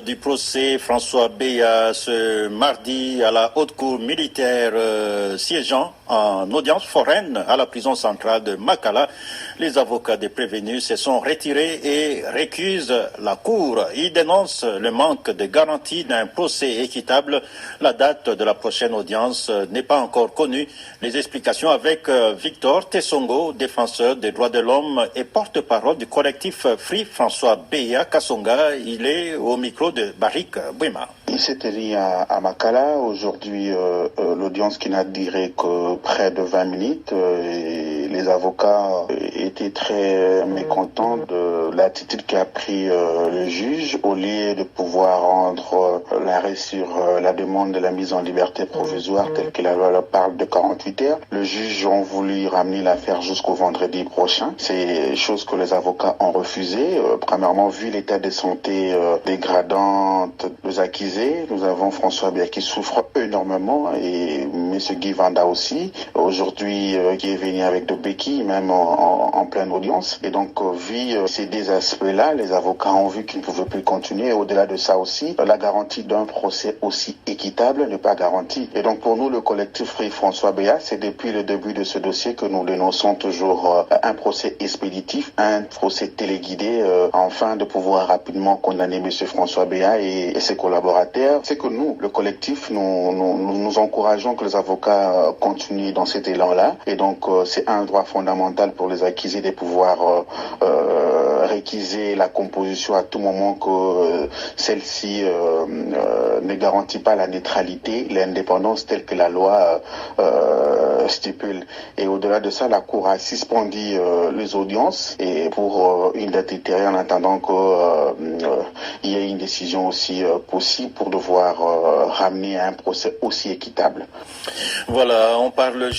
Du procès François Beya ce mardi à la haute cour militaire siégeant en audience foraine à la prison centrale de Makala. Les avocats des prévenus se sont retirés et récusent la cour. Ils dénoncent le manque de garantie d'un procès équitable. La date de la prochaine audience n'est pas encore connue. Les explications avec Victor Tessongo, défenseur des droits de l'homme et porte-parole du collectif Free François Beya Kasonga. Il est au micro de Barik Bouima. Il s'est tenu à Makala. Aujourd'hui, l'audience qui n'a duré que près de 20 minutes. Et les avocats étaient très mécontents de l'attitude qu'a pris le juge. Au lieu de pouvoir rendre l'arrêt sur la demande de la mise en liberté provisoire telle que la loi leur parle de 48 heures, le juge a voulu ramener l'affaire jusqu'au vendredi prochain. C'est chose que les avocats ont refusé. Premièrement, vu l'état de santé dégradante des accusés, nous avons François Beya qui souffre énormément et M. Guy Vanda aussi, aujourd'hui qui est venu avec de béquilles, même en pleine audience. Et donc, vu ces deux aspects-là, les avocats ont vu qu'ils ne pouvaient plus continuer. Et au-delà de ça aussi, la garantie d'un procès aussi équitable n'est pas garantie. Et donc, pour nous, le collectif Free François Beya, c'est depuis le début de ce dossier que nous dénonçons toujours un procès expéditif, un procès téléguidé, afin de pouvoir rapidement condamner M. François Beya et ses collaborateurs. C'est que nous, le collectif, nous encourageons que les avocats continuent dans cet élan-là. Et donc, c'est un droit fondamental pour les accusés de pouvoir réquiser la composition à tout moment que celle-ci ne garantit pas la neutralité, l'indépendance telle que la loi stipule. Et au-delà de ça, la Cour a suspendu les audiences et pour une date ultérieure en attendant qu'il y ait une décision aussi possible pour devoir ramener à un procès aussi équitable. Voilà, on parle